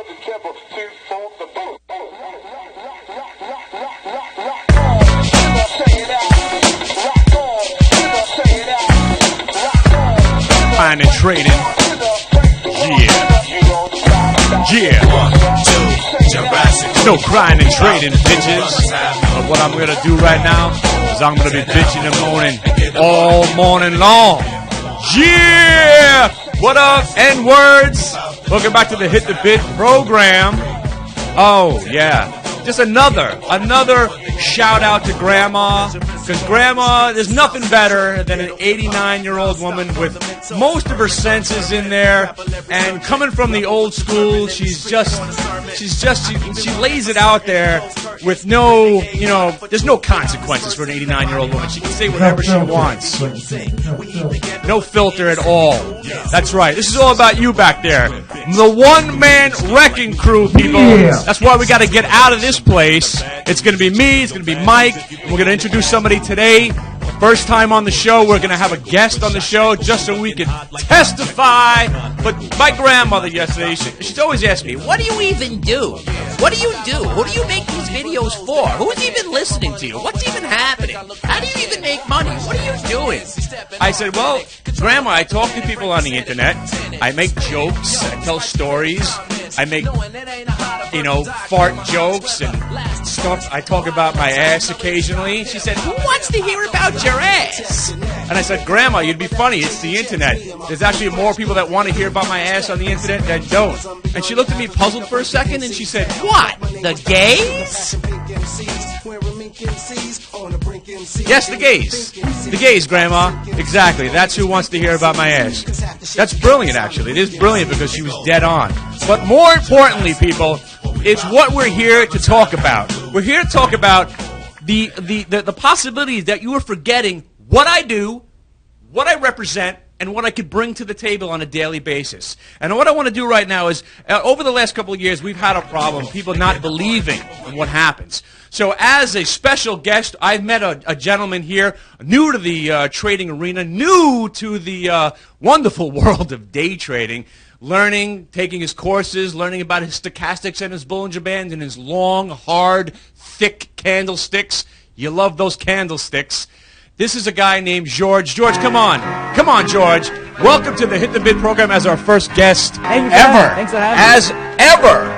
Buying and trading. Yeah. No crying and trading, bitches. But what I'm gonna do right now is I'm gonna be bitching and moaning all morning long. Yeah! What up, N-words? Welcome back to the Hit the Bit program. Oh, yeah. Just another shout out to Grandma. Because Grandma, there's nothing better than an 89-year-old woman with most of her senses in there. And coming from the old school, she lays it out there with no, there's no consequences for an 89-year-old woman. She can say whatever she wants. No filter at all. That's right. This is all about you back there. The one-man wrecking crew, people. That's why we got to get out of this place. It's going to be me. It's going to be Mike. We're going to introduce somebody today. First time on the show, we're going to have a guest on the show just so we can testify. But my grandmother yesterday, she's always asked me, what do you even do? What do you do? Who do you make these videos for? Who's even listening to you? What's even happening? How do you even make money? What are you doing? I said, well, Grandma, I talk to people on the internet. I make jokes. I tell stories. I make, fart jokes and stuff. I talk about my ass occasionally. She said, who wants to hear about your ass? And I said, Grandma, you'd be funny. It's the internet. There's actually more people that want to hear about my ass on the internet than don't. And she looked at me puzzled for a second and she said, what? The gays? Yes, the gays. The gays, Grandma. Exactly. That's who wants to hear about my ass. That's brilliant, actually. It is brilliant because she was dead on. But more importantly, people, it's what we're here to talk about. We're here to talk about the possibilities that you are forgetting what I do, what I represent, and what I could bring to the table on a daily basis. And what I want to do right now is, over the last couple of years, we've had a problem, people not believing in what happens. So as a special guest, I've met a gentleman here, new to the trading arena, new to the wonderful world of day trading, learning, taking his courses, learning about his stochastics and his Bollinger Bands and his long, hard, thick candlesticks. You love those candlesticks. This is a guy named George. George, come on. Come on, George. Welcome to the Hit the Bid program as our first guest ever. Thanks for having me. As ever.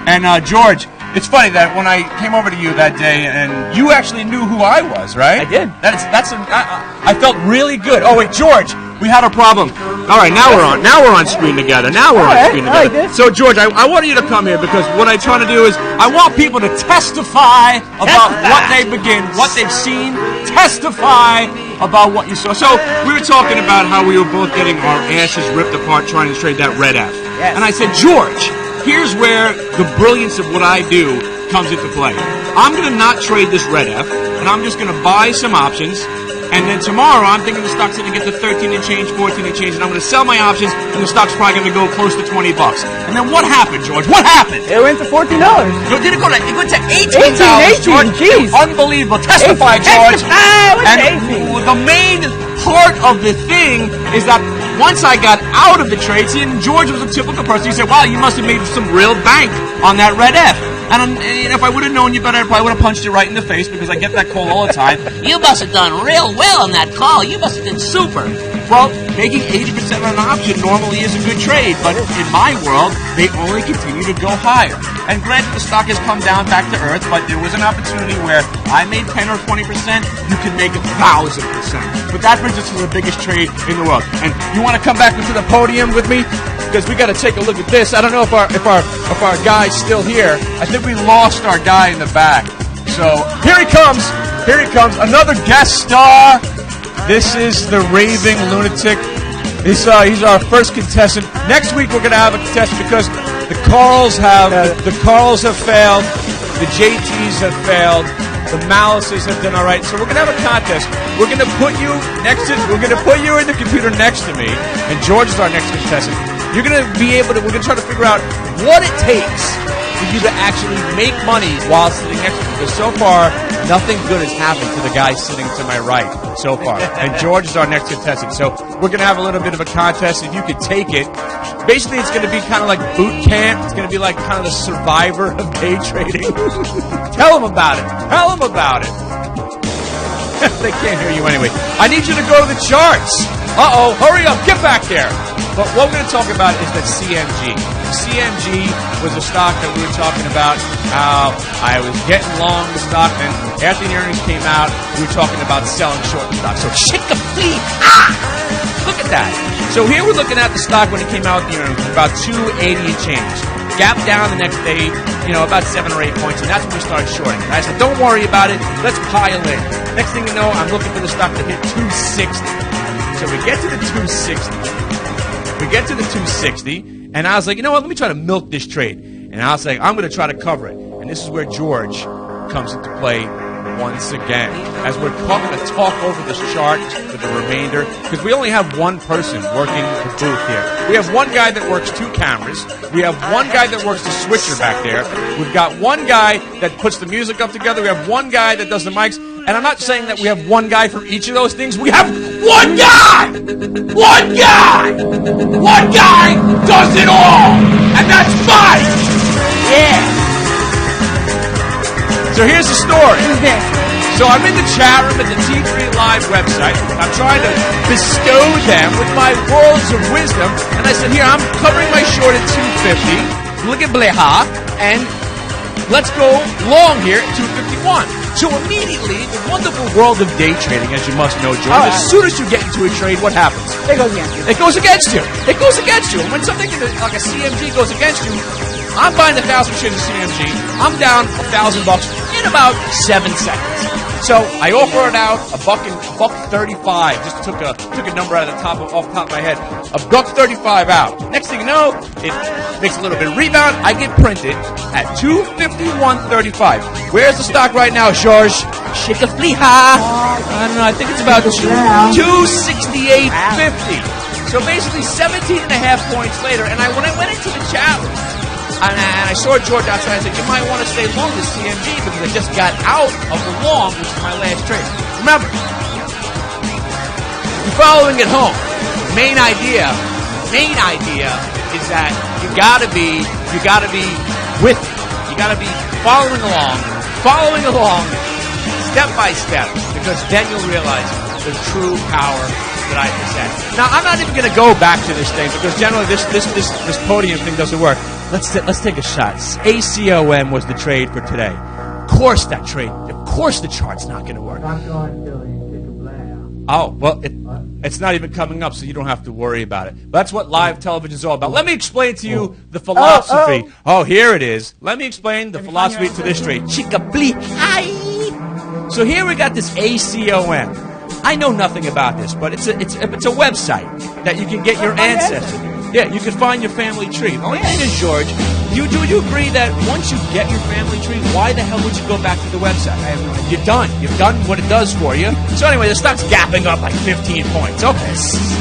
And, George, it's funny that when I came over to you that day, and you actually knew who I was, right? I did. I felt really good. Oh, wait, George, we had a problem. All right, now we're on screen together. So, George, I wanted you to come here because what I'm trying to do is I want people to testify about what they've seen, testify about what you saw. So we were talking about how we were both getting our asses ripped apart trying to trade that red F. Yes. And I said, George, here's where the brilliance of what I do comes into play. I'm going to not trade this red F, and I'm just going to buy some options. And then tomorrow, I'm thinking the stock's going to get to 13 and change, 14 and change, and I'm going to sell my options, and the stock's probably going to go close to $20. And then what happened, George? What happened? It went to $14. No, did it go to? It went to $18. 18, George. jeez. Unbelievable. Testify, George. And the main part of the thing is that once I got out of the trade, see, and George was a typical person. He said, wow, you must have made some real bank on that red F. And if I would have known you better, I probably would have punched you right in the face because I get that call all the time. You must have done real well on that call. You must have done super. Well, making 80% on an option normally is a good trade, but in my world, they only continue to go higher. And granted, the stock has come down back to earth, but there was an opportunity where I made 10 or 20%, you can make 1,000%. But that brings us to the biggest trade in the world. And you want to come back to the podium with me? Because we got to take a look at this. I don't know if our guy's still here. I think we lost our guy in the back. So here he comes. Here he comes. Another guest star. This is the raving lunatic. He's our first contestant. Next week we're going to have a contestant because the Carls have failed. The JTs have failed. The Malices have done all right. So we're going to have a contest. We're going to put you in the computer next to me, and George is our next contestant. You're going to be able to, we're going to try to figure out what it takes for you to actually make money while sitting next to me. because so far, nothing good has happened to the guy sitting to my right so far. And George is our next contestant. So we're going to have a little bit of a contest. If you could take it, basically it's going to be kind of like boot camp. It's going to be like kind of the Survivor of day trading. Tell them about it. Tell them about it. They can't hear you anyway. I need you to go to the charts. Uh-oh, hurry up, get back there. But what we're going to talk about is that CMG. CMG was a stock that we were talking about, how I was getting long the stock, and after the earnings came out, we were talking about selling short the stock. So, chick-a-flee, look at that. So here we're looking at the stock when it came out with the earnings, about 280 and change. Gap down the next day, about 7 or 8 points, and that's when we started shorting. I said, don't worry about it, let's pile in. Next thing you know, I'm looking for the stock to hit 260. So we get to the 260. We get to the 260, and I was like, you know what, let me try to milk this trade. And I was like, I'm going to try to cover it. And this is where George comes into play once again. As we're going to talk over this chart for the remainder, because we only have one person working the booth here. We have one guy that works 2 cameras. We have one guy that works the switcher back there. We've got one guy that puts the music up together. We have one guy that does the mics. And I'm not saying that we have one guy for each of those things. We have one guy! One guy! One guy does it all! And that's Mike! Yeah! So here's the story. So I'm in the chat room at the T3 Live website. I'm trying to bestow them with my words of wisdom. And I said, here, I'm covering my short at 250. Look at Bleha. And let's go long here at 251. So immediately, the wonderful world of day trading, as you must know, George, as soon as you get into a trade, what happens? It goes against you. It goes against you. It goes against you. And when something like a CMG goes against you, I'm buying 1,000 shares of CMG. I'm down $1,000 in about 7 seconds. So I offer it out $1.35. Just took a number out of off the top of my head. $1.35 out. Next thing you know, it makes a little bit of rebound. I get printed at 251.35. Where's the stock right now, George? Chickafliha. I don't know. I think it's about 268.50. So basically 17 and a half points later. And when I went into the chat room, and I saw George outside, I said, you might want to stay long this CMG because I just got out of the long, which is my last trade. Remember, you're following at home. The main idea is that you gotta be with it. You gotta be following along, step by step, because then you'll realize the true power that I possess. Now, I'm not even going to go back to this thing because generally this podium thing doesn't work. Let's take a shot. ACOM was the trade for today. Of course the chart's not going to work. Oh, well, it's not even coming up, so you don't have to worry about it. But that's what live television is all about. Let me explain to you the philosophy. Oh, here it is. Let me explain the philosophy to this trade. So here we got this ACOM. I know nothing about this, but it's a website that you can get your ancestors. Yeah, you can find your family tree. The only thing is, George, do you agree that once you get your family tree, why the hell would you go back to the website? You're done. You've done what it does for you. So anyway, the stock's gapping up like 15 points. Okay.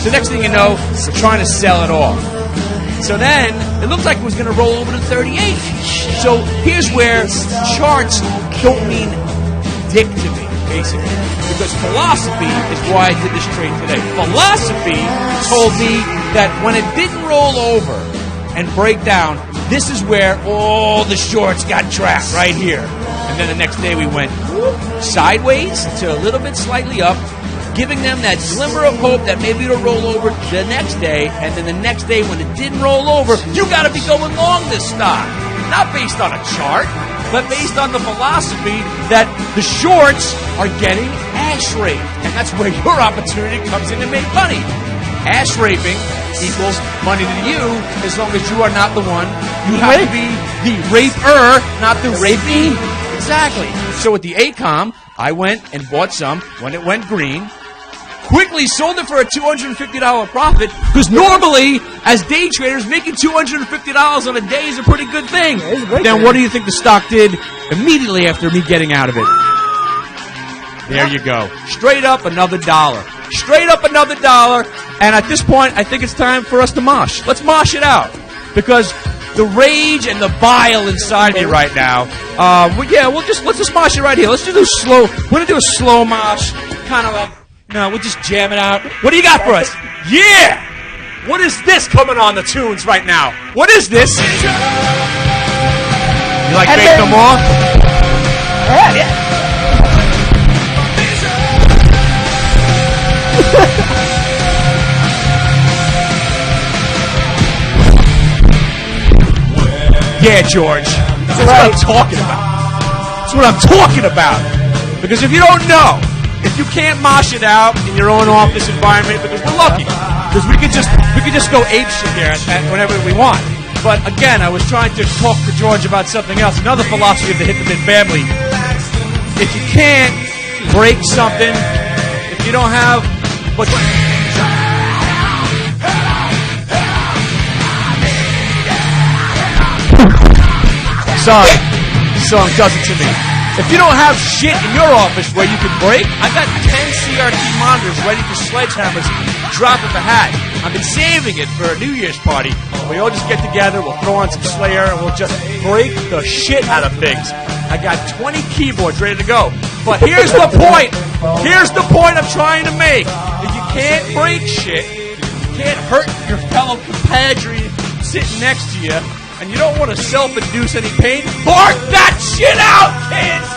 So next thing you know, we're trying to sell it off. So then, it looked like it was going to roll over to 38. So here's where charts don't mean dick to me, basically. Because philosophy is why I did this trade today. Philosophy told me that when it didn't roll over and break down, this is where all the shorts got trapped, right here. And then the next day we went sideways to a little bit slightly up, giving them that glimmer of hope that maybe it'll roll over the next day. And then the next day when it didn't roll over, you got to be going long this stock. Not based on a chart, but based on the philosophy that the shorts are getting ash raped. And that's where your opportunity comes in to make money. Ash raping equals money to you as long as you are not the one. You have to be the raper, not the rapee. Exactly. So with the ACOM, I went and bought some when it went green. Quickly sold it for a $250 profit because normally, as day traders, making $250 on a day is a pretty good thing. Then what do you think the stock did immediately after me getting out of it? There you go. Straight up another $1. Straight up another $1. And at this point, I think it's time for us to mosh. Let's mosh it out. Because the rage and the bile inside me right now. Let's just mosh it right here. Let's just do slow. We're gonna do a slow mosh, kind of like. No, we'll just jam it out. What do you got for us? Yeah! What is this coming on the tunes right now? What is this? You like Faith No More? Yeah. Yeah, George. That's what I'm talking about. That's what I'm talking about. Because if you don't know, if you can't mosh it out in your own office environment, because we're lucky, because we could just go ape shit here whenever we want. But again, I was trying to talk to George about something else, another philosophy of the Hit the Bit family. If you can't break something, if you don't have, but sorry, this song does it to me. If you don't have shit in your office where you can break, I got 10 CRT monitors ready for sledgehammers, drop of a hat. I've been saving it for a New Year's party. We all just get together, we'll throw on some Slayer, and we'll just break the shit out of things. I got 20 keyboards ready to go. But here's the point. Here's the point I'm trying to make. If you can't break shit, you can't hurt your fellow compadre sitting next to you, and you don't want to self-induce any pain, bark that shit out, kids!